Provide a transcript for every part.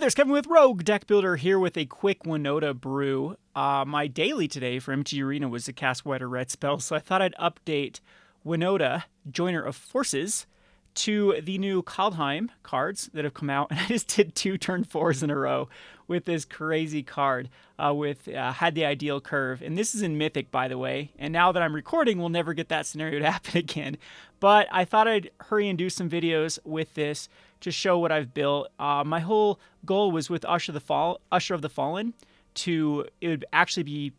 there's Kevin with Rogue Deck Builder here with a quick Winota brew. My daily today for MTG Arena was to cast white or red spells, so I thought I'd update Winota, Joiner of Forces, to the new Kaldheim cards that have come out, and I just did 2 turn 4s in a row with this crazy card with had the ideal curve. And this is in Mythic, by the way, and now that I'm recording, we'll never get that scenario to happen again. But I thought I'd hurry and do some videos with this to show what I've built. My whole goal was with Usher of the Fallen it would actually be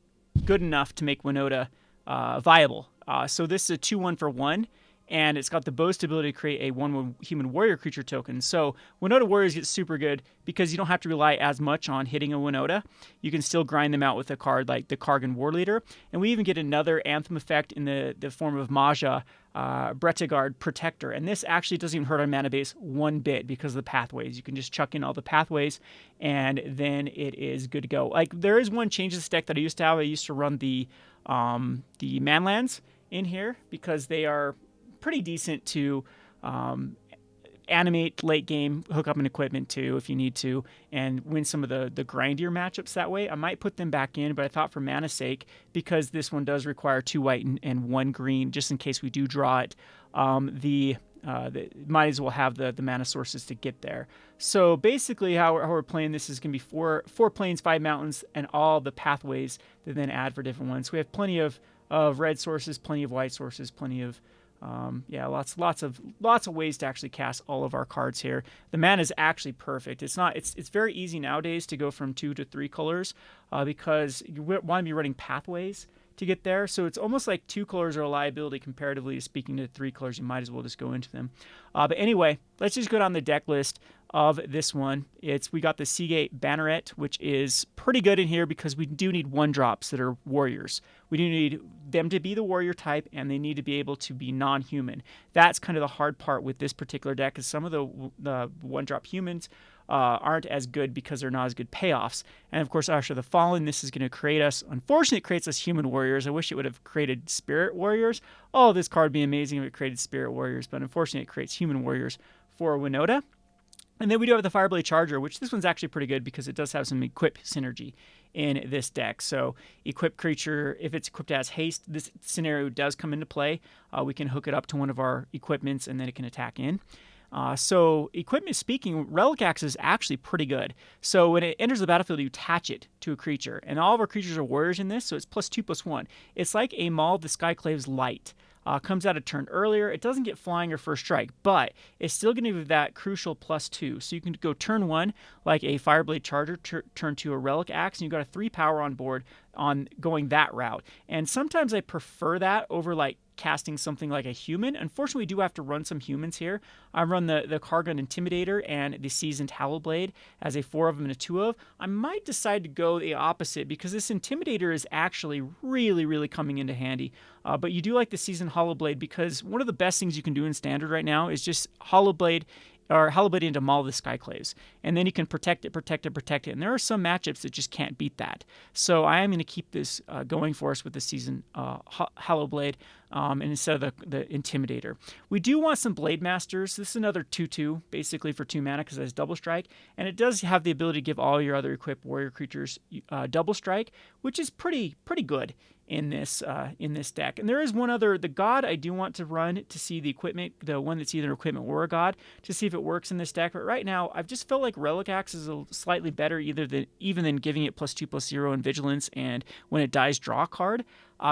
good enough to make Winota viable. So this is a 2-1 for 1. And it's got the boast ability to create a 1/1 human warrior creature token. So Winota warriors get super good because you don't have to rely as much on hitting a Winota. You can still grind them out with a card like the Kargan War Leader. And we even get another Anthem effect in the form of Maja, Bretagard Protector. And this actually doesn't even hurt our mana base one bit because of the pathways. You can just chuck in all the pathways and then it is good to go. Like, there is one change to this deck that I used to have. I used to run the Manlands in here because they are pretty decent to animate late game, hook up an equipment too if you need to, and win some of the grindier matchups that way. I might put them back in, but I thought for mana's sake, because this one does require 2 white and 1 green, just in case we do draw it, might as well have the mana sources to get there. So basically how we're playing this is going to be 4 plains, 5 mountains, and all the pathways that then add for different ones. So we have plenty of red sources, plenty of white sources, plenty of lots of ways to actually cast all of our cards here. The mana is actually perfect. It's very easy nowadays to go from 2 to 3 colors because you want to be running pathways to get there. So it's almost like 2 colors are a liability comparatively speaking to 3 colors. You might as well just go into them. But anyway, let's just go down the deck list of this one. We got the Seagate Banneret, which is pretty good in here because we do need 1-drops that are warriors. We do need them to be the warrior type, and they need to be able to be non-human. That's kind of the hard part with this particular deck, is some of the 1-drop humans aren't as good because they're not as good payoffs. And of course, Usher of the Fallen, this is going to create us, unfortunately, it creates us human warriors. I wish it would have created spirit warriors. Oh, this card would be amazing if it created spirit warriors, but unfortunately, it creates human warriors for Winota. And then we do have the Fireblade Charger, which this one's actually pretty good because it does have some equip synergy in this deck. So equip creature, if it's equipped as haste, this scenario does come into play. We can hook it up to one of our equipments and then it can attack in. So equipment speaking, Relic Axe is actually pretty good. So when it enters the battlefield, you attach it to a creature. And all of our creatures are warriors in this, so it's +2/+1. It's like a Maul of the Skyclaves Light. Comes out a turn earlier. It doesn't get flying or first strike, but it's still going to give that crucial +2. So you can go turn 1 like a Fireblade Charger, turn 2 a Relic Axe, and you've got a 3 power on board on going that route. And sometimes I prefer that over like casting something like a human. Unfortunately, we do have to run some humans here. I run the Kargan Intimidator and the Seasoned Hallowblade as a 4 of them and a 2 of. I might decide to go the opposite because this Intimidator is actually really, really coming into handy. But you do like the Seasoned Hallowblade because one of the best things you can do in Standard right now is just Hallowblade into Maul of the Skyclaves. And then you can protect it. And there are some matchups that just can't beat that. So I am going to keep this going for us with the Seasoned Hallowblade instead of the Intimidator. We do want some Blade Masters. This is another 2/2, basically for 2 mana because it has double strike. And it does have the ability to give all your other equipped warrior creatures double strike, which is pretty good in this deck. And there is one other, the God I do want to run to see the equipment, the one that's either an equipment or a God, to see if it works in this deck. But right now, I've just felt like Relic Axe is slightly better even than giving it +2/+0 in Vigilance and when it dies, draw a card.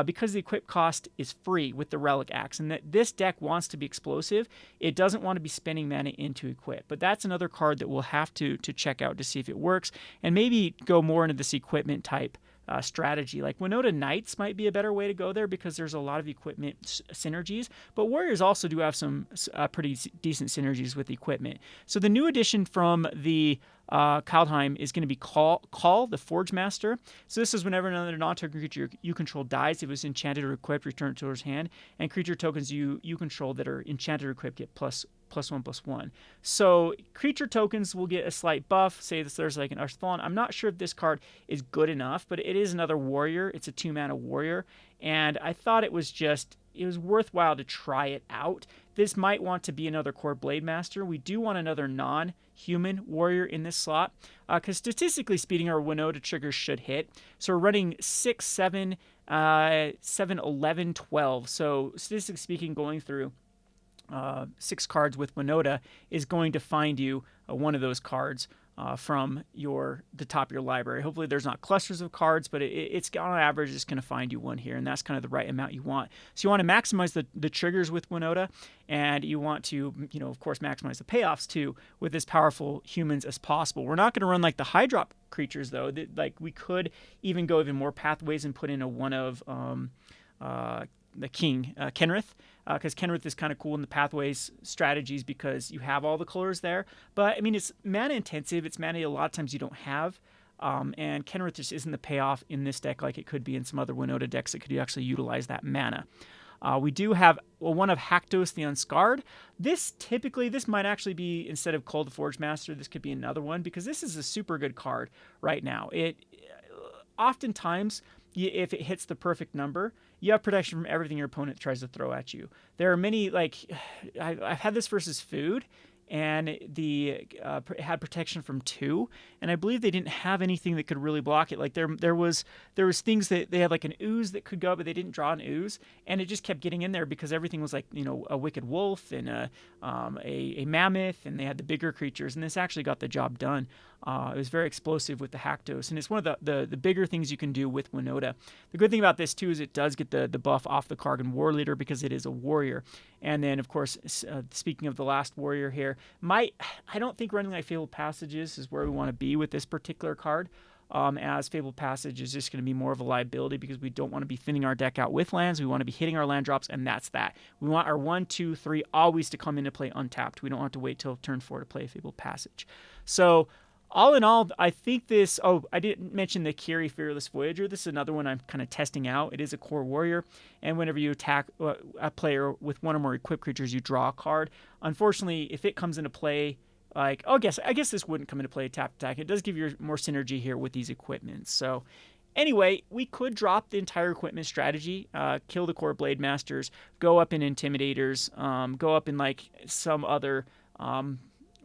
Because the equip cost is free with the Relic Axe, and that this deck wants to be explosive, it doesn't want to be spending mana into equip. But that's another card that we'll have to check out to see if it works, and maybe go more into this equipment type strategy. Like Winota Knights might be a better way to go there because there's a lot of equipment synergies, but Warriors also do have some pretty decent synergies with equipment. So the new addition from the Kaldheim is going to be Call, the Forge Master. So this is whenever another non-token creature you control dies, if it was enchanted or equipped, return it to its hand, and creature tokens you control that are enchanted or equipped get +1/+1. So creature tokens will get a slight buff. Say there's like an Usher of the Fallen. I'm not sure if this card is good enough, but it is another warrior. It's a 2-mana warrior, and I thought it was worthwhile to try it out this might want to be another core Blade Master. We do want another non-human warrior in this slot, because statistically speaking, our Winota triggers should hit. So we're running 6, 7, 7, 11, 12. So statistically speaking, going through 6 cards with Winota is going to find you one of those cards from the top of your library. Hopefully there's not clusters of cards, but it's on average it's going to find you one here, and that's kind of the right amount you want. So you want to maximize the triggers with Winota, and you want to, of course, maximize the payoffs too with as powerful humans as possible. We're not going to run like the high drop creatures though. Like we could even go even more pathways and put in a one of the king, Kenrith, because Kenrith is kind of cool in the pathways strategies because you have all the colors there. But I mean, it's mana intensive. It's mana a lot of times you don't have. And Kenrith just isn't the payoff in this deck like it could be in some other Winota decks that could actually utilize that mana. We do have one of Haktos the Unscarred. This might actually be, instead of Cold Forge Master, this could be another one because this is a super good card right now. Oftentimes, if it hits the perfect number, you have protection from everything your opponent tries to throw at you. There are many, I've had this versus food, and it had protection from 2, and I believe they didn't have anything that could really block it. Like there was things that they had like an ooze that could go, but they didn't draw an ooze, and it just kept getting in there because everything was like a wicked wolf and a mammoth, and they had the bigger creatures, and this actually got the job done. It was very explosive with the Haktos, and it's one of the bigger things you can do with Winota. The good thing about this too is it does get the buff off the Kargan War Leader because it is a warrior. And then of course, speaking of the last warrior here, I don't think running like Fabled Passages is where we want to be with this particular card. As Fabled Passage is just going to be more of a liability because we don't want to be thinning our deck out with lands. We want to be hitting our land drops, and that's that. We want our 1, 2, 3 always to come into play untapped. We don't want to wait till turn 4 to play Fabled Passage. So all in all, I think this... Oh, I didn't mention the Kiri Fearless Voyager. This is another one I'm kind of testing out. It is a core warrior, and whenever you attack a player with one or more equipped creatures, you draw a card. Unfortunately, if it comes into play... I guess this wouldn't come into play tap attack. It does give you more synergy here with these equipments. So anyway, we could drop the entire equipment strategy, kill the core Blade Masters, go up in Intimidators, go up in like some other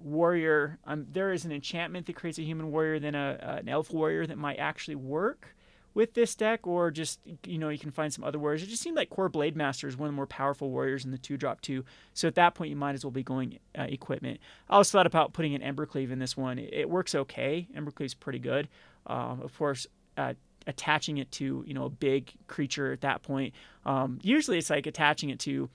warrior. There is an enchantment that creates a human warrior, then an elf warrior that might actually work with this deck, or just, you can find some other warriors. It just seemed like core Blade Master is one of the more powerful warriors in the 2-drop 2. So at that point, you might as well be going equipment. I also thought about putting an Embercleave in this one. It works okay. Embercleave's pretty good. Of course, attaching it to, a big creature at that point. Usually it's like attaching it to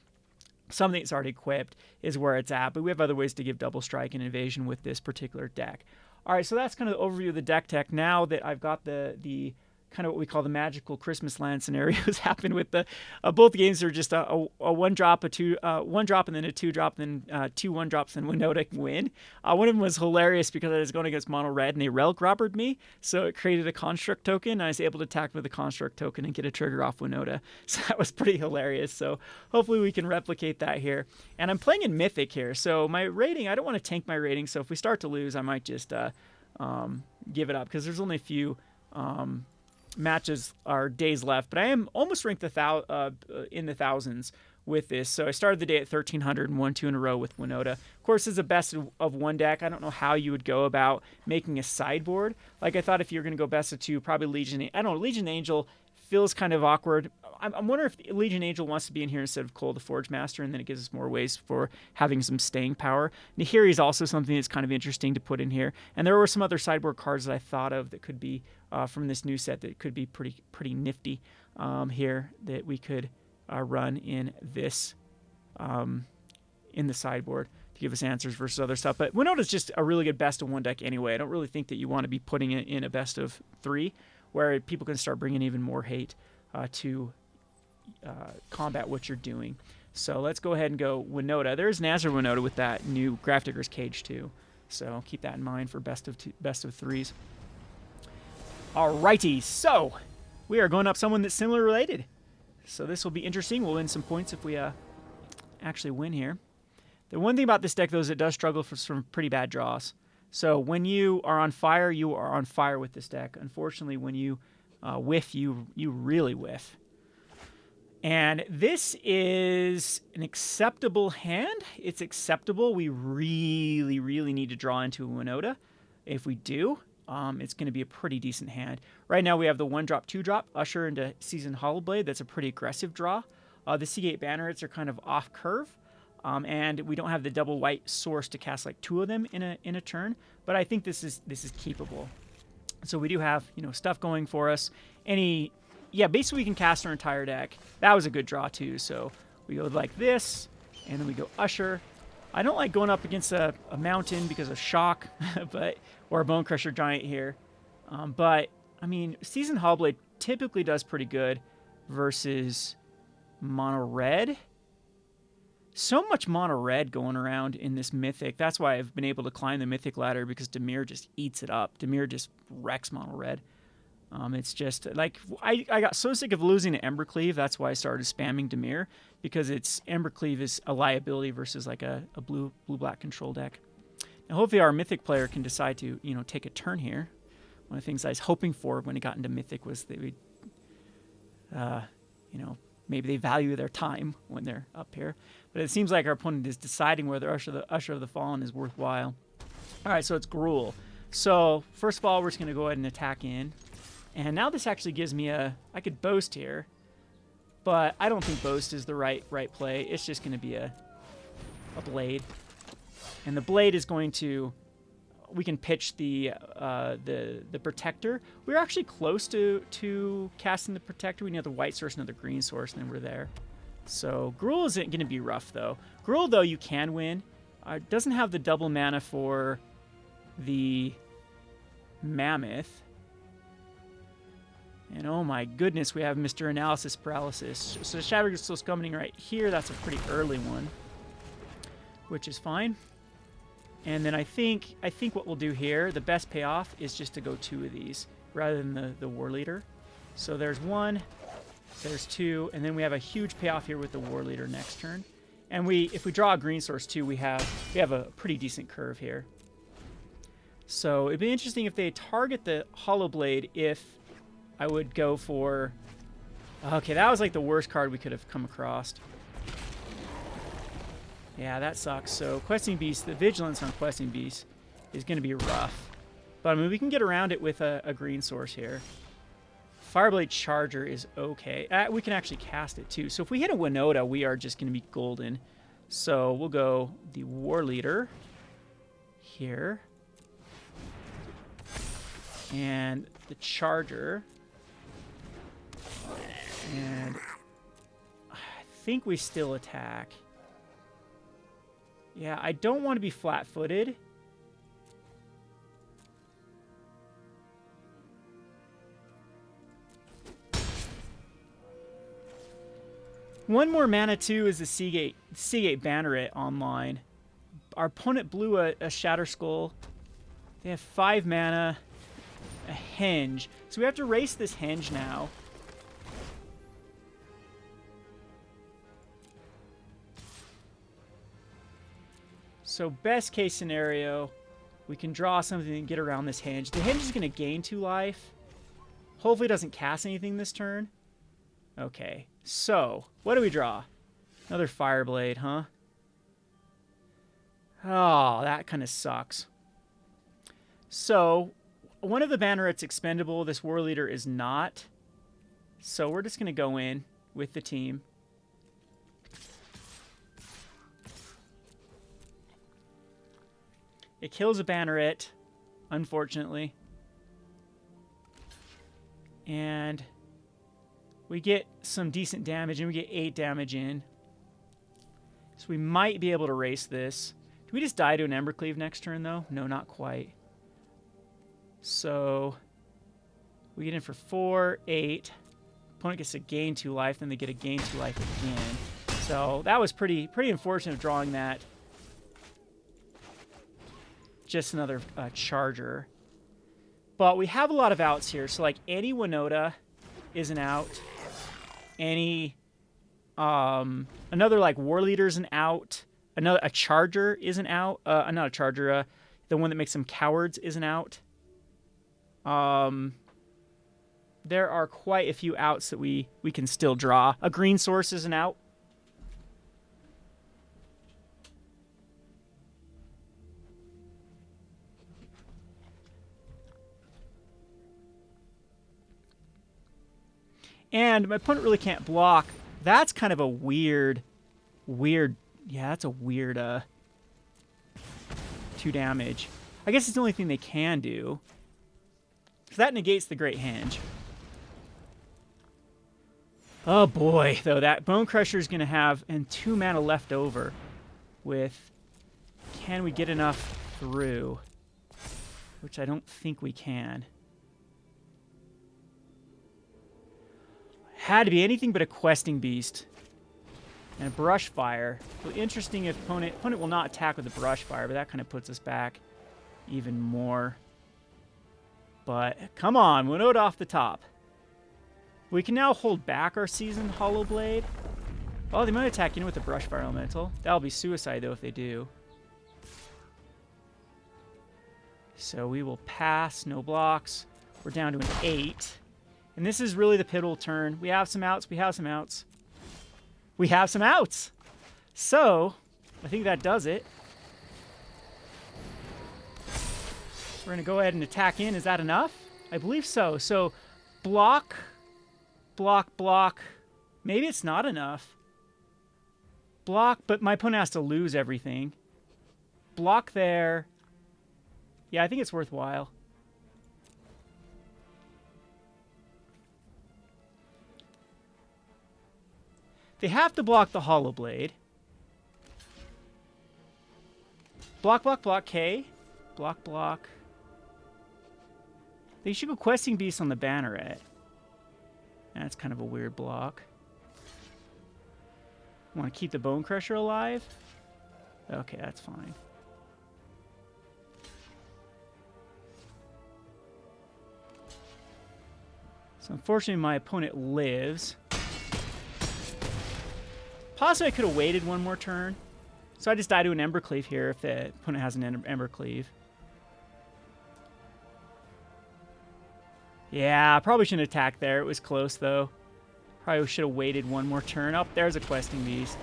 something that's already equipped is where it's at, but we have other ways to give double strike and evasion with this particular deck. All right, so that's kind of the overview of the deck tech. Now that I've got the kind of what we call the magical Christmas land scenarios happen with the both games are just a 1-drop, a 1-drop, and then a 2-drop, then 2 1-drops, and Winota can win. One of them was hilarious because I was going against mono red and they relic robbered me, so it created a construct token, and I was able to attack with a construct token and get a trigger off Winota. So that was pretty hilarious. So hopefully we can replicate that here. And I'm playing in Mythic here, so my rating, I don't want to tank my rating, so if we start to lose, I might just give it up because there's only a few matches are days left, but I am almost ranked in the thousands with this. So I started the day at 1,300 and won 2 in a row with Winota. Of course, it's a best of 1 deck. I don't know how you would go about making a sideboard. Like, I thought if you're going to go best of 2, probably Legion. I don't know, Legion Angel feels kind of awkward. I'm wondering if Legion Angel wants to be in here instead of Cole the Forge Master, and then it gives us more ways for having some staying power. Nahiri is also something that's kind of interesting to put in here. And there were some other sideboard cards that I thought of that could be from this new set that could be pretty nifty here that we could run in this in the sideboard to give us answers versus other stuff. But Winota's just a really good best of 1 deck anyway. I don't really think that you want to be putting it in a best of 3 where people can start bringing even more hate to combat what you're doing. So let's go ahead and go Winota. There's Nazar Winota with that new Grafdigger's Cage too. So keep that in mind for best of 3s. Alrighty, so we are going up someone that's similar related. So this will be interesting. We'll win some points if we actually win here. The one thing about this deck, though, is it does struggle for some pretty bad draws. So when you are on fire, you are on fire with this deck. Unfortunately, when you whiff, you really whiff. And this is an acceptable hand. It's acceptable. We really, really need to draw into a Winota. If we do, it's going to be a pretty decent hand. Right now we have the 1-drop, 2-drop, Usher into Seasoned Hollowblade. That's a pretty aggressive draw. The Seagate Bannerets are kind of off curve. And we don't have the double white source to cast like 2 of them in a turn. But I think this is keepable. So we do have, stuff going for us. Basically we can cast our entire deck. That was a good draw too. So we go like this, and then we go Usher. I don't like going up against a mountain because of shock, or a Bone Crusher Giant here. But I mean, Seasoned Hollowblade typically does pretty good versus mono red. So much mono red going around in this mythic. That's why I've been able to climb the mythic ladder, because Dimir just eats it up. Dimir just wrecks mono red. It's just like I got so sick of losing to Embercleave. That's why I started spamming Dimir, because Embercleave is a liability versus like a blue-black control deck. Now hopefully our mythic player can decide to take a turn here. One of the things I was hoping for when it got into mythic was they would maybe they value their time when they're up here. But it seems like our opponent is deciding whether Usher of the Fallen is worthwhile. All right, so it's Gruul. So first of all, we're just going to go ahead and attack in. And now this actually gives me I could boast here, but I don't think boast is the right play. It's just going to be a blade. And the blade is going to, we can pitch the protector. We're actually close to casting the protector. We need the white source, another green source, and then we're there. So Gruul isn't going to be rough though. Gruul though you can win. It doesn't have the double mana for the Mammoth. And oh my goodness, we have Mr. Analysis Paralysis. So Shadow Crystal Summoning right here, that's a pretty early one, which is fine. And then I think what we'll do here, the best payoff is just to go 2 of these rather than the War Leader. So there's 1, there's 2, and then we have a huge payoff here with the War Leader next turn. And if we draw a green source too, we have a pretty decent curve here. So it'd be interesting if they target the Hollowblade. If I would go for... Okay, that was like the worst card we could have come across. Yeah, that sucks. So Questing Beast, the Vigilance on Questing Beast is going to be rough. But I mean, we can get around it with a green source here. Fireblade Charger is okay. We can actually cast it too. So if we hit a Winota, we are just going to be golden. So we'll go the War Leader here. And the Charger. And I think we still attack. Yeah, I don't want to be flat-footed. One more mana too is the Seagate Banneret online. Our opponent blew a Shatter Skull. They have 5 mana, a Henge. So we have to race this Henge now. So best case scenario, we can draw something and get around this Henge. The Henge is going to gain 2 life. Hopefully it doesn't cast anything this turn. Okay, so what do we draw? Another Fireblade, huh? Oh, that kind of sucks. So one of the Banneret's expendable. This War Leader is not. So we're just going to go in with the team. It kills a Banneret, unfortunately. And we get some decent damage, and we get 8 damage in. So we might be able to race this. Do we just die to an Embercleave next turn, though? No, not quite. So we get in for 4, 8. Opponent gets to gain 2 life, then they get a gain 2 life again. So that was pretty unfortunate drawing that. Just another Charger. But we have a lot of outs here. So like any Winota is an out. Any another like War Leader is an out. A Charger is an out. Not a Charger. The one that makes them cowards is an out. there are quite a few outs that we can still draw. A green source is an out. And my opponent really can't block. That's kind of a weird, yeah, that's a weird 2 damage. I guess it's the only thing they can do. So that negates the Great Henge. Oh boy, though, that Bone Crusher is going to have, and 2 mana left over with, can we get enough through? Which I don't think we can. Had to be anything but a Questing Beast. And a Brush Fire. Well, interesting if opponent will not attack with the Brush Fire, but that kind of puts us back even more. But come on, Winota off the top. We can now hold back our Seasoned Hollow Blade. Oh, they might attack in with the Brush Fire Elemental. That'll be suicide, though, if they do. So we will pass, no blocks. We're down to an 8. And this is really the pivotal turn. We have some outs, we have some outs. We have some outs! So, I think that does it. We're going to go ahead and attack in. Is that enough? I believe so. So, block, block, block. Maybe it's not enough. Block, but my opponent has to lose everything. Block there. Yeah, I think it's worthwhile. They have to block the Hollow Blade. Block, block, block, K. Block, block. They should go Questing Beast on the Banneret. That's kind of a weird block. Want to keep the Bone Crusher alive? Okay, that's fine. So unfortunately my opponent lives. Possibly I could have waited one more turn. So I just die to an Embercleave here if the opponent has an Embercleave. Yeah, I probably shouldn't attack there. It was close, though. Probably should have waited one more turn. Oh, there's a Questing Beast.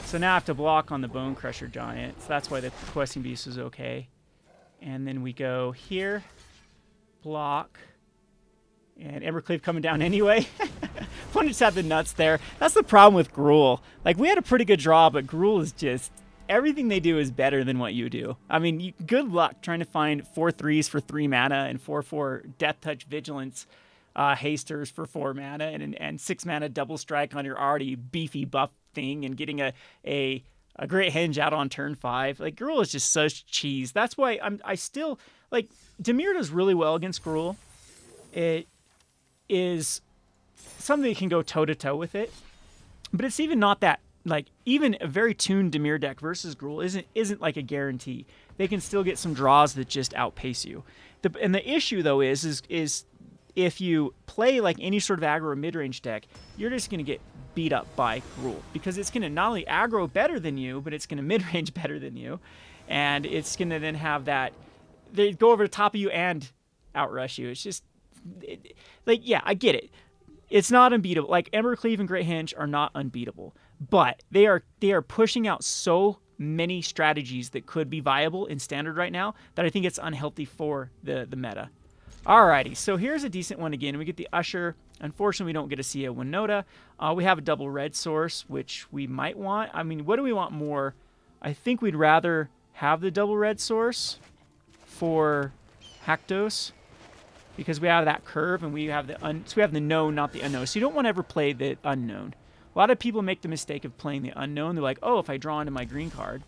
So now I have to block on the Bone Crusher Giant. So that's why the Questing Beast was okay. And then we go here. Block. And Embercleave coming down anyway. Opponent just had the nuts there. That's the problem with Gruul. Like, we had a pretty good draw, but Gruul is just... everything they do is better than what you do. I mean, good luck trying to find 4 3s for 3 mana and 4/4 Death Touch Vigilance hasters for 4 mana and 6 mana Double Strike on your already beefy buff thing and getting a Great Henge out on turn 5. Like, Gruul is just such cheese. That's why I still... like, Dimir does really well against Gruul. It is something that can go toe-to-toe with it. But it's even not that... like, even a very tuned Dimir deck versus Gruul isn't like a guarantee. They can still get some draws that just outpace you. And the issue, though, is if you play like any sort of aggro or mid-range deck, you're just going to get beat up by Gruul. Because it's going to not only aggro better than you, but it's going to mid-range better than you. And it's going to then have that... they go over the top of you and outrush you. It's just... like, yeah, I get it. It's not unbeatable. Like, Embercleave and Great Henge are not unbeatable. But they are pushing out so many strategies that could be viable in Standard right now that I think it's unhealthy for the meta. Alrighty, so here's a decent one again. We get the Usher. Unfortunately, we don't get to see a Winota. We have a double red source, which we might want. I mean, what do we want more? I think we'd rather have the double red source for Haktos, because we have that curve and we have the known, not the unknown. So you don't want to ever play the unknown. A lot of people make the mistake of playing the unknown. They're like, oh, if I draw into my green card.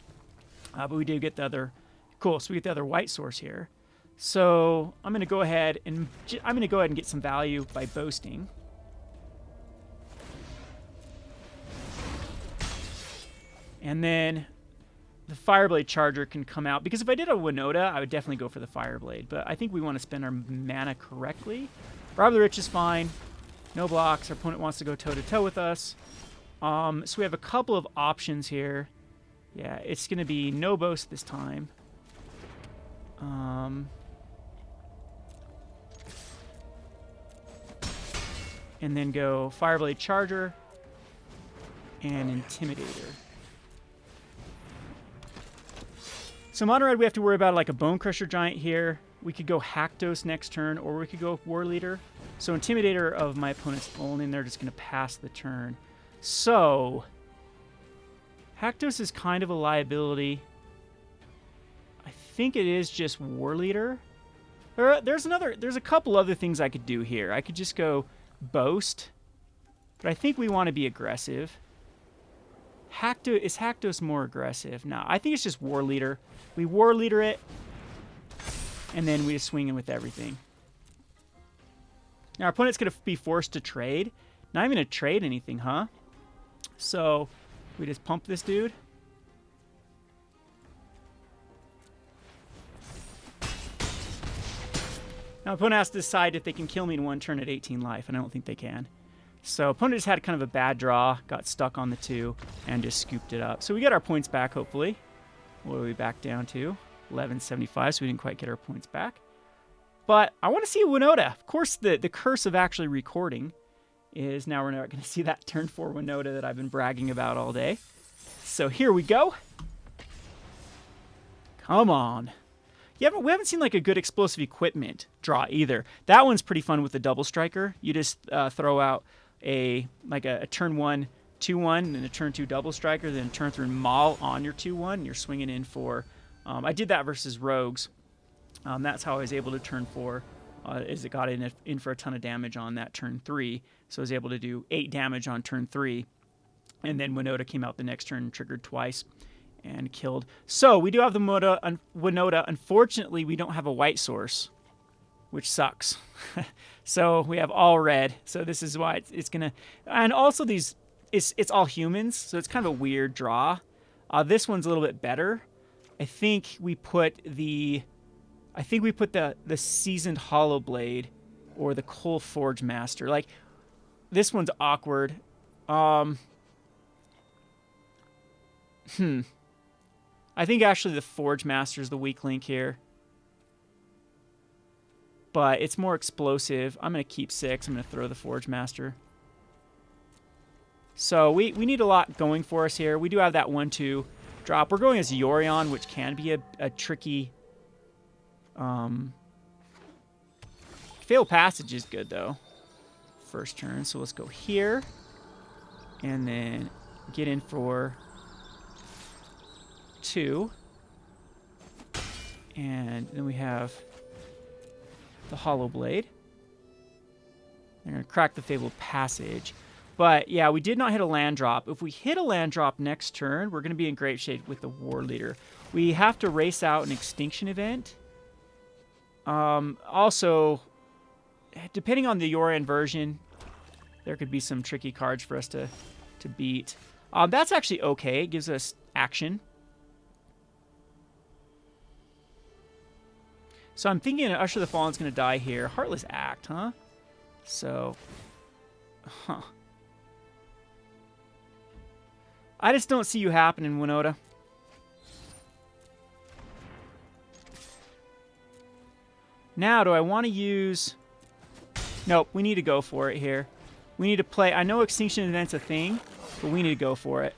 But we do get the other... cool, so we get the other white source here. So I'm going to go ahead and get some value by boasting. And then the Fireblade Charger can come out. Because if I did a Winota, I would definitely go for the Fireblade. But I think we want to spend our mana correctly. Rob the Rich is fine. No blocks. Our opponent wants to go toe-to-toe with us. So we have a couple of options here. Yeah, it's going to be no boast this time. and then go Fireblade Charger and Intimidator. So mono red, we have to worry about like a Bone Crusher Giant here. We could go Haktos next turn, or we could go War Leader. So Intimidator of my opponent's only, and they're just going to pass the turn. So Haktos is kind of a liability. I think it is just War Leader. There's a couple other things I could do here. I could just go Boast, but I think we want to be aggressive. Is Haktos more aggressive? No, I think it's just War Leader. We War Leader it, and then we just swing in with everything. Now our opponent's going to be forced to trade. Not even going to trade anything, huh? So we just pump this dude. Now opponent has to decide if they can kill me in one turn at 18 life, and I don't think they can. So opponent just had kind of a bad draw, got stuck on the 2, and just scooped it up. So we get our points back, hopefully. What are we back down to? 1175, so we didn't quite get our points back. But I want to see a Winota. Of course, the curse of actually recording is now we're not going to see that turn 4 Winota that I've been bragging about all day. So here we go. Come on. Yeah, but we haven't seen like a good explosive equipment draw either. That one's pretty fun with the double striker. You just throw out a turn 1 2-1 and then a turn 2 double striker, then turn 3 maul on your 2-1, and you're swinging in for. I did that versus rogues. That's how I was able to turn 4. Is it got in for a ton of damage on that turn 3, so I was able to do 8 damage on turn 3, and then Winota came out the next turn and triggered twice and killed. So we do have the Winota. Unfortunately, we don't have a white source, which sucks. So we have all red. So this is why it's gonna. And also these, it's all humans, so it's kind of a weird draw. This one's a little bit better. I think we put the Seasoned Hollow Blade or the Coal Forge Master. Like this one's awkward. I think actually the Forge Master is the weak link here. But it's more explosive. I'm going to keep 6. I'm going to throw the Forge Master. So we need a lot going for us here. We do have that 1-2 drop. We're going as Yorion, which can be a tricky... Failed Passage is good, though. First turn. So let's go here. And then get in for... 2, and then we have the Hollow Blade. They're going to crack the Fabled Passage. But yeah, we did not hit a land drop. If we hit a land drop next turn, we're going to be in great shape with the War Leader. We have to race out an Extinction Event. Also, depending on the Yorion version, there could be some tricky cards for us to beat. That's actually okay. It gives us action. So I'm thinking Usher the Fallen's going to die here. Heartless Act, huh? So, I just don't see you happening, Winota. Now, do I want to use... Nope, we need to go for it here. We need to play... I know Extinction Event's a thing, but we need to go for it.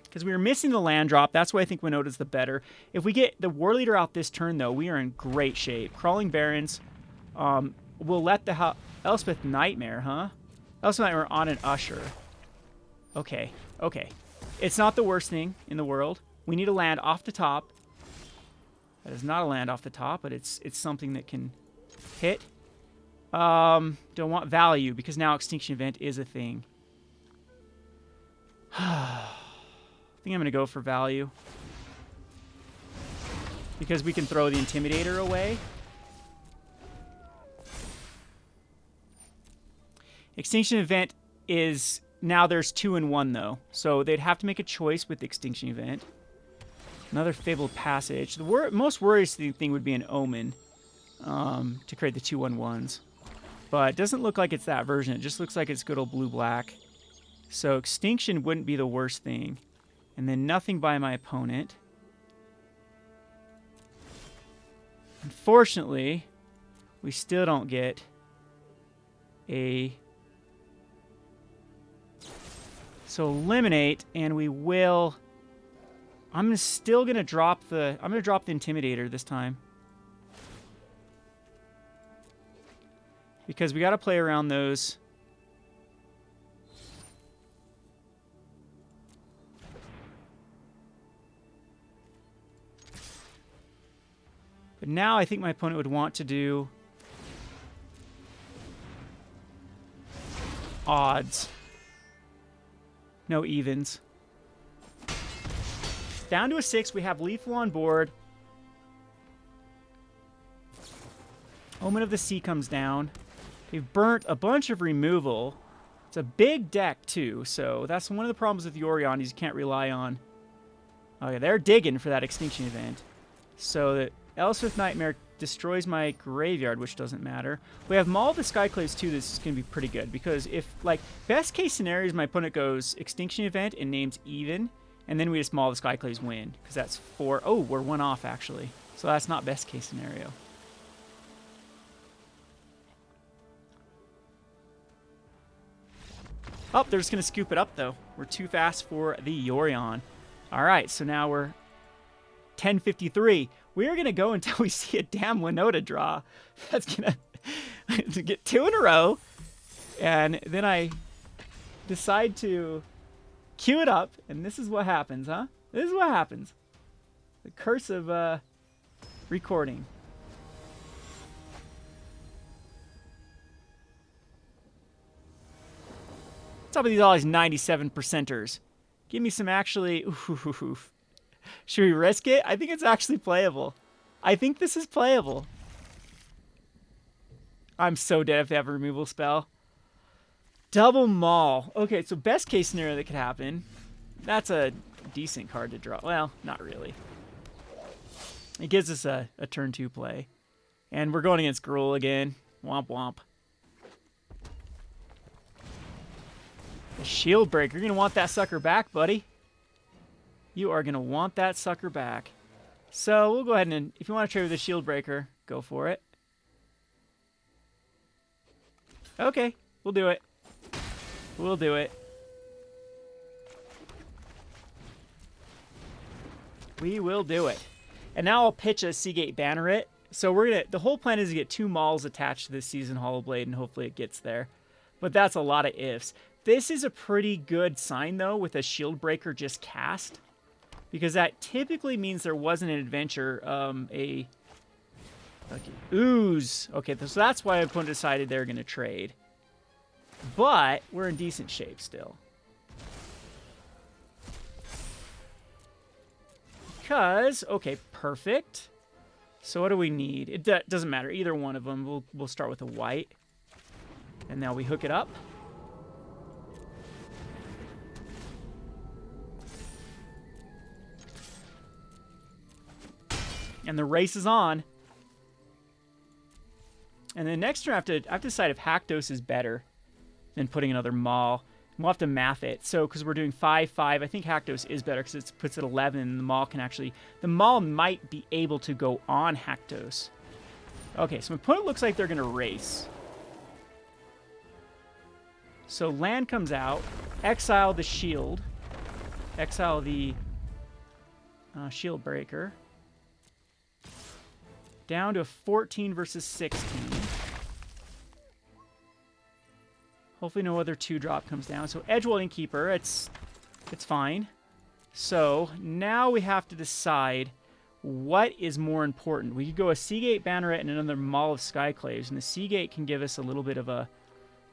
Because we were missing the land drop. That's why I think Winota's the better. If we get the War Leader out this turn, though, we are in great shape. Crawling Barrens. We'll let the Elspeth Nightmare, huh? Elspeth Nightmare on an Usher. Okay, okay. It's not the worst thing in the world. We need a land off the top. That is not a land off the top, but it's something that can hit. Don't want value, because now Extinction Event is a thing. I think I'm going to go for value. Because we can throw the Intimidator away. Extinction Event is... Now there's 2 and 1, though. So they'd have to make a choice with the Extinction Event. Another Fabled Passage. The most worrisome thing would be an Omen. To create the 2/1/1s. But it doesn't look like it's that version. It just looks like it's good old blue-black. So Extinction wouldn't be the worst thing. And then nothing by my opponent. Unfortunately, We still don't get a... So eliminate, and we will... I'm still going to drop the... I'm going to drop the Intimidator this time. Because we got to play around those... But now I think my opponent would want to do odds. No evens. Down to a 6. We have lethal on board. Omen of the Sea comes down. We've burnt a bunch of removal. It's a big deck, too, so that's one of the problems with Yorion is you can't rely on... Okay, they're digging for that Extinction event. So the Elswith Nightmare destroys my graveyard, which doesn't matter. We have Maul of the Skyclaves, too. This is going to be pretty good, because if, like, best case scenario is my opponent goes Extinction event and names even, and then we just Maul of the Skyclaves win, because that's 4... Oh, we're 1 off, actually. So that's not best case scenario. Oh, they're just going to scoop it up, though. We're too fast for the Yorion. All right, so now we're 1053. We're going to go until we see a damn Winota draw. That's going to get 2 in a row. And then I decide to cue it up, and this is what happens, huh? This is what happens. The curse of recording. What's up with all these 97%ers? Give me some actually... Oof. Should we risk it? I think it's actually playable. I think this is playable. I'm so dead if they have a removal spell. Double Maul. Okay, so best case scenario that could happen. That's a decent card to draw. Well, not really. It gives us a turn 2 play. And we're going against Gruul again. Womp womp. The Shield Breaker. You're going to want that sucker back, buddy. You are going to want that sucker back. So we'll go ahead and, if you want to trade with the Shield Breaker, go for it. Okay, we'll do it. We'll do it. We will do it. And now I'll pitch a Seagate Banneret. So we're going to, the whole plan is to get 2 Mauls attached to this Seasoned Hollowblade, and hopefully it gets there. But that's a lot of ifs. This is a pretty good sign, though, with a Shield Breaker just cast. Because that typically means there wasn't an adventure, okay, ooze. Okay, so that's why opponent decided they're going to trade. But we're in decent shape still. Because, okay, perfect. So what do we need? It doesn't matter. Either one of them. We'll start with a white. And now we hook it up. And the race is on. And then next turn, I have to decide if Haktos is better than putting another Maul. We'll have to math it. So, because we're doing 5-5, I think Haktos is better because it puts it 11, and the Maul can actually... The Maul might be able to go on Haktos. Okay, so my opponent looks like they're going to race. So land comes out. Exile the shield. Exile the Shield Breaker. Down to a 14 versus 16. Hopefully no other 2-drop comes down. So Edgewall Innkeeper, it's fine. So now we have to decide what is more important. We could go a Seagate Banneret and another Maul of Skyclaves, and the Seagate can give us a little bit of a...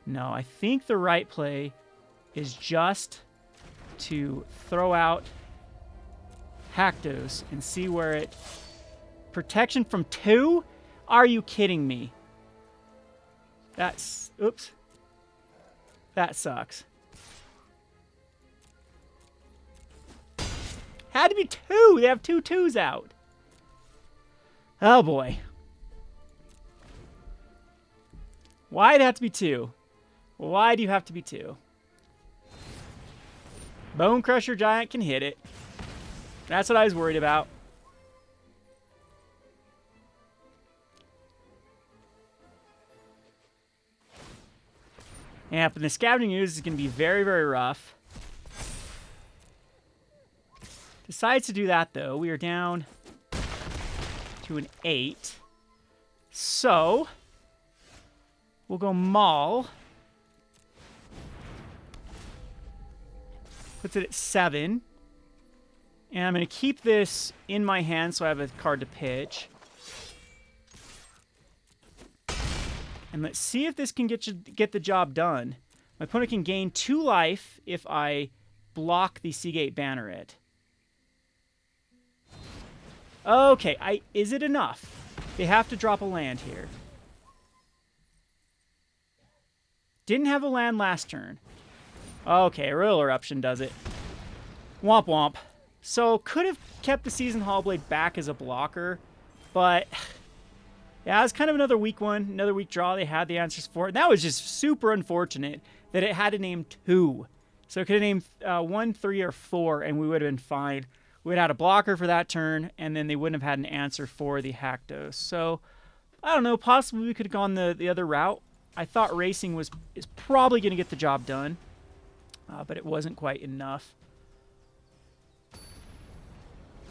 No, I think the right play is just to throw out Haktos and see where it... Protection from 2? Are you kidding me? That's... Oops. That sucks. Had to be 2. They have 2 2s out. Oh, boy. Why'd it have to be 2? Why do you have to be 2? Bone Crusher Giant can hit it. That's what I was worried about. Yeah, but the Scavenging Ooze is going to be very, very rough. Decides to do that, though. We are down to an 8. So, we'll go Maul. Puts it at 7. And I'm going to keep this in my hand so I have a card to pitch. And let's see if this can get the job done. My opponent can gain 2 life if I block the Seagate Banneret. Okay, is it enough? They have to drop a land here. Didn't have a land last turn. Okay, Royal Eruption does it. Womp womp. So, could have kept the Seasoned Hollowblade back as a blocker, but yeah, it was kind of another weak one, another weak draw. They had the answers for it. That was just super unfortunate that it had to name 2. So it could have named 1, 3, or 4, and we would have been fine. We would have had a blocker for that turn, and then they wouldn't have had an answer for the Haktos. So, I don't know, possibly we could have gone the other route. I thought Racing is probably going to get the job done, but it wasn't quite enough.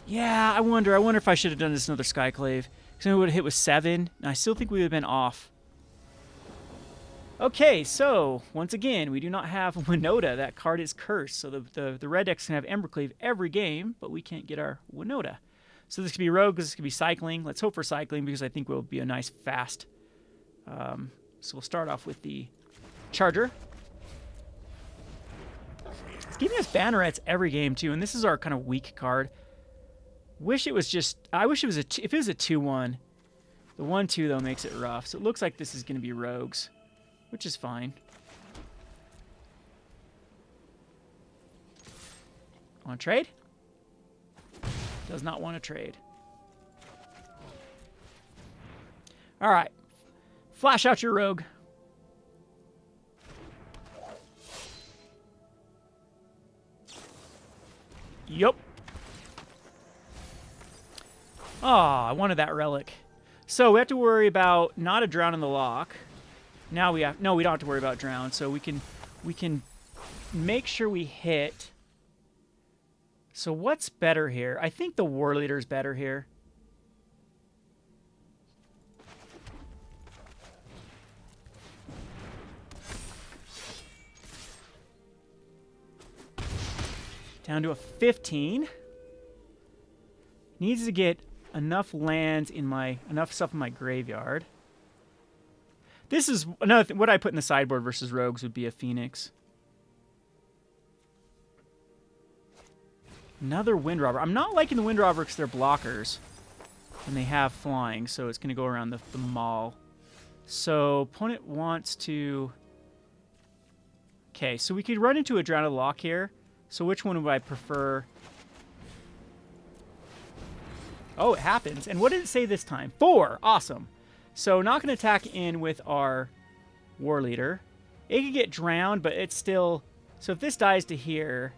Yeah, I wonder if I should have done this another Skyclave. Because then we would have hit with 7, and I still think we would have been off. Okay, so, once again, we do not have Winota. That card is cursed. So the red decks can have Embercleave every game, but we can't get our Winota. So this could be Rogue, this could be Cycling. Let's hope for Cycling, because I think it will be a nice fast. So we'll start off with the Charger. It's giving us Bannerets every game, too, and this is our kind of weak card. Wish it was just... I wish it was if it was a 2-1. The 1-2, though, makes it rough. So it looks like this is going to be Rogues, which is fine. Want to trade? Does not want to trade. All right. Flash out your Rogue. Yup. Oh, I wanted that relic. So we have to worry about not a Drown in the Lock. Now we have... No, we don't have to worry about Drown. So we can make sure we hit. So what's better here? I think the War Leader is better here. Down to a 15. Needs to get enough lands in enough stuff in my graveyard. This is another thing. What I put in the sideboard versus Rogues would be a Phoenix. Another Windrobber. I'm not liking the Windrobber because they're blockers. And they have flying, so it's going to go around the Maul. So, opponent wants to... Okay, so we could run into a Drowned Lock here. So which one would I prefer? Oh, it happens. And what did it say this time? 4. Awesome. So not going to attack in with our War Leader. It could get drowned, but it's still... So if this dies to here...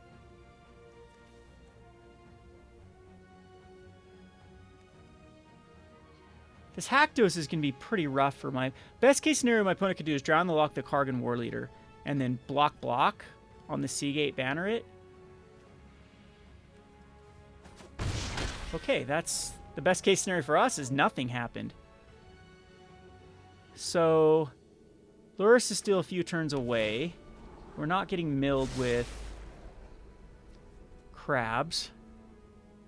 This Haktos is going to be pretty rough for my... Best case scenario my opponent could do is drown the lock the Kargan War Leader and then block on the Seagate Banneret. Okay, that's the best case scenario for us is nothing happened. So, Lurrus is still a few turns away. We're not getting milled with crabs.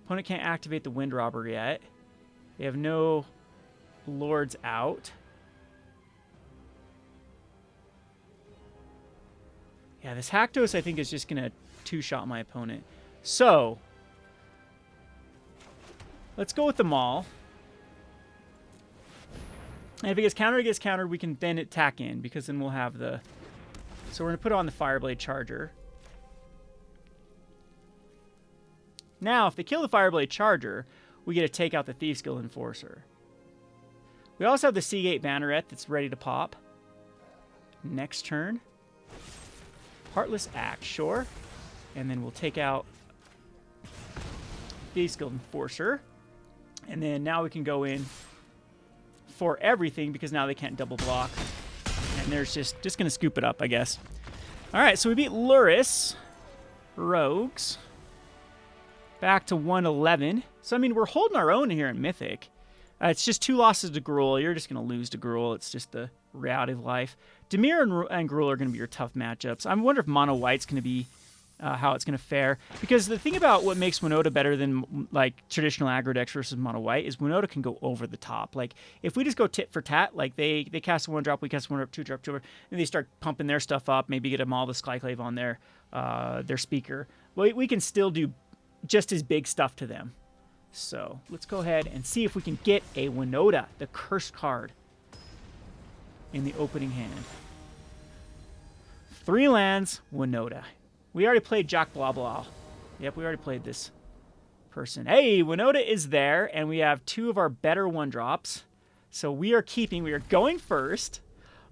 Opponent can't activate the Windrobber yet. They have no lords out. Yeah, this Haktos I think is just going to two-shot my opponent. So, let's go with the Maul. And if it gets countered, we can then attack in, because then we'll have the... So we're going to put on the Fireblade Charger. Now, if they kill the Fireblade Charger, we get to take out the Thieves Guild Enforcer. We also have the Seagate Banneret that's ready to pop. Next turn. Heartless Axe, sure. And then we'll take out Thieves Guild Enforcer. And then now we can go in for everything, because now they can't double block. And there's just going to scoop it up, I guess. All right, so we beat Luris. Rogues. Back to 111. So, I mean, we're holding our own here in Mythic. It's just 2 losses to Gruul. You're just going to lose to Gruul. It's just the reality of life. Dimir and Gruul are going to be your tough matchups. I wonder if Mono White's going to be how it's going to fare. Because the thing about what makes Winota better than like traditional aggro decks versus Mono White is Winota can go over the top. Like, if we just go tit for tat, like they cast a 1-drop, we cast a 1-drop, 2-drop, 2-drop, and they start pumping their stuff up, maybe get them all the Skyclave on their speaker. Well, we can still do just as big stuff to them. So let's go ahead and see if we can get a Winota, the cursed card, in the opening hand. 3 lands, Winota. We already played Jack Blah Blah. Yep, we already played this person. Hey, Winota is there, and we have 2 of our better 1-drops. So we are going first.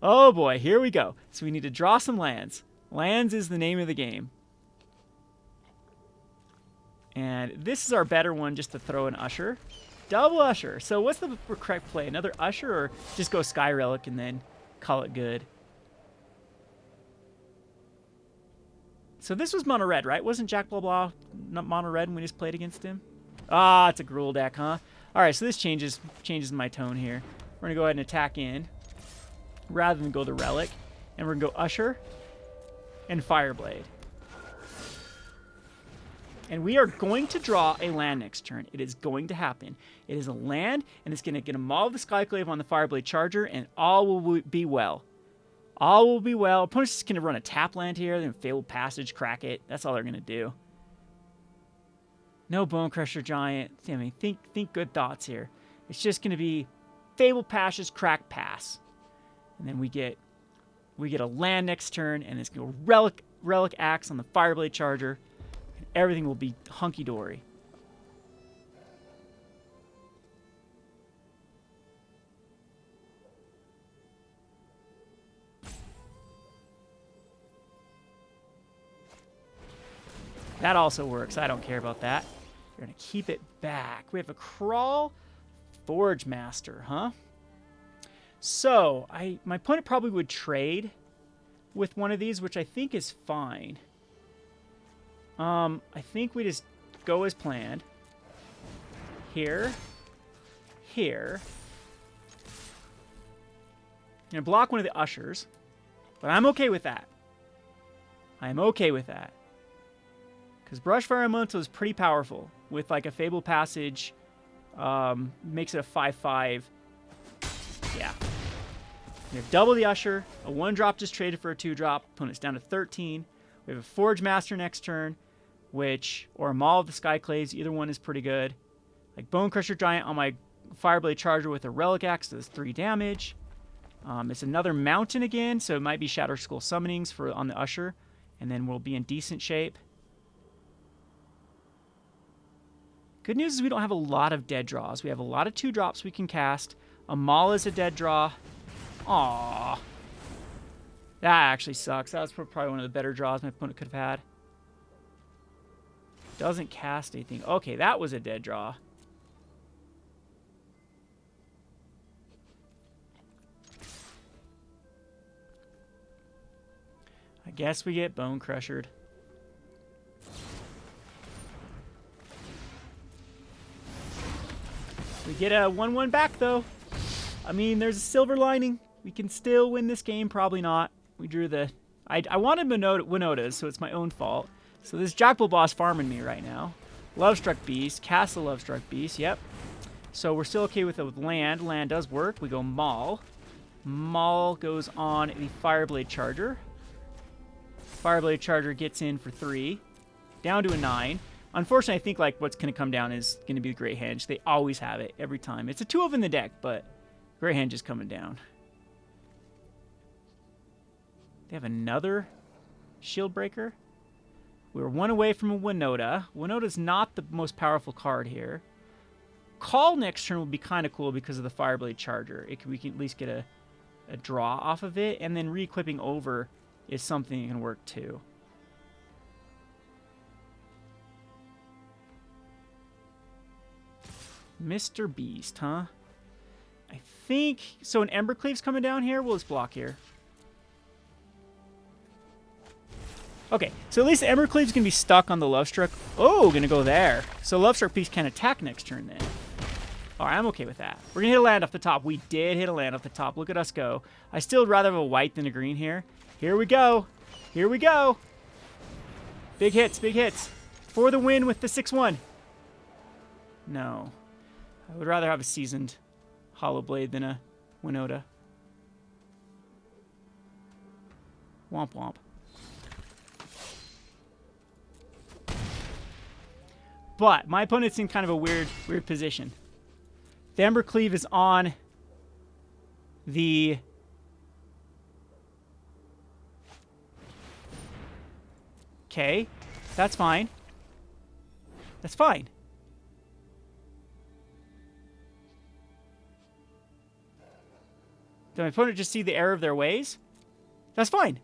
Oh boy, here we go. So we need to draw some lands. Lands is the name of the game. And this is our better one just to throw an Usher. Double Usher. So what's the correct play? Another Usher or just go Sky Relic and then call it good? So this was Mono Red, right? Wasn't Jack Blah Blah not Mono Red when we just played against him? Ah, it's a Gruul deck, huh? All right, so this changes my tone here. We're going to go ahead and attack in rather than go the Relic. And we're going to go Usher and Fireblade. And we are going to draw a land next turn. It is going to happen. It is a land, and it's going to get a Maul of the Skyclave on the Fireblade Charger, and all will be well. All will be well. Opponent's just going to run a tap land here, then Fabled Passage, crack it. That's all they're going to do. No Bone Crusher Giant. I mean, think good thoughts here. It's just going to be Fabled Passage, crack, pass. And then we get a land next turn, and it's going to go Relic Axe on the Fireblade Charger. Everything will be hunky-dory. That also works. I don't care about that. We're going to keep it back. We have a Crawl Forge Master, huh? So, my opponent probably would trade with one of these, which I think is fine. I think we just go as planned. Here. Here. I'm going to block one of the Ushers. But I'm okay with that. I'm okay with that. Because Brushfire Elemental is pretty powerful. With like a Fabled Passage. Makes it a 5/5. Yeah. We have double the Usher. A 1-drop just traded for a 2-drop. Opponent's down to 13. We have a Forge Master next turn. Or a Maul of the Skyclaves. Either one is pretty good. Like Bone Crusher Giant on my Fireblade Charger with a Relic Axe does 3 damage. It's another Mountain again, so it might be Shatter Skull Summonings on the Usher. And then we'll be in decent shape. Good news is we don't have a lot of dead draws. We have a lot of 2-drops we can cast. A Maul is a dead draw. Aww. That actually sucks. That was probably one of the better draws my opponent could have had. Doesn't cast anything. Okay, that was a dead draw. I guess we get Bone Crushered. We get a 1/1 back, though. I mean, there's a silver lining. We can still win this game. Probably not. We drew the... I wanted Winotas, so it's my own fault. So this Jackal Boss farming me right now. Lovestruck Beast. Cast the Lovestruck Beast. Yep. So we're still okay with it with land. Land does work. We go Maul. Maul goes on the Fireblade Charger. Fireblade Charger gets in for 3. Down to a 9. Unfortunately, I think like what's going to come down is going to be the Great Henge. They always have it every time. It's a 2 of in the deck, but Great Henge is coming down. They have another Shield Breaker. We're 1 away from a Winota. Winota's not the most powerful card here. Call next turn will be kind of cool because of the Fireblade Charger. We can at least get a draw off of it, and then re-equipping over is something that can work too. Mr. Beast, huh? I think... So an Embercleave's coming down here? We'll just block here. Okay, so at least the Embercleave's going to be stuck on the Lovestruck. Oh, going to go there. So Lovestruck Beast can attack next turn then. All right, I'm okay with that. We're going to hit a land off the top. We did hit a land off the top. Look at us go. I still would rather have a white than a green here. Here we go. Here we go. Big hits, big hits. For the win with the 6-1. No. I would rather have a seasoned Hollow Blade than a Winota. Womp womp. But my opponent's in kind of a weird position. The Embercleave is on the okay, that's fine. That's fine. Did my opponent just see the error of their ways? That's fine.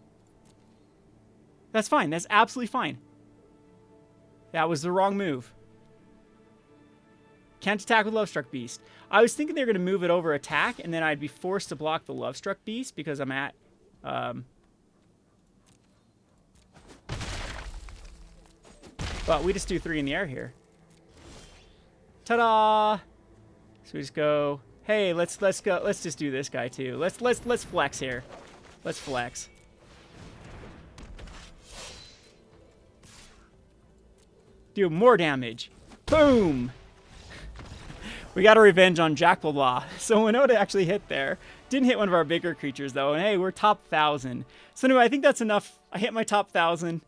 That's fine. That's absolutely fine. That was the wrong move. Can't attack with Lovestruck Beast. I was thinking they were going to move it over attack, and then I'd be forced to block the Lovestruck Beast because I'm at... But we just do 3 in the air here. Ta-da! So we just go... Hey, let's go. Let's just do this guy too. Let's flex here. Let's flex. Do more damage. Boom! We got a revenge on Jackal. So Winota actually hit there. Didn't hit one of our bigger creatures though. And hey, we're top 1,000. So anyway, I think that's enough. I hit my top 1,000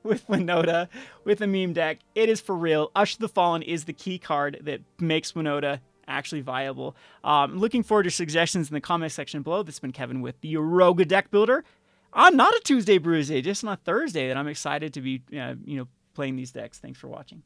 with Winota with a meme deck. It is for real. Usher the Fallen is the key card that makes Winota actually viable. Looking forward to suggestions in the comment section below. This has been Kevin with the Yoruga Deck Builder. On not a Tuesday Brews Day, just on a Thursday that I'm excited to be playing these decks. Thanks for watching.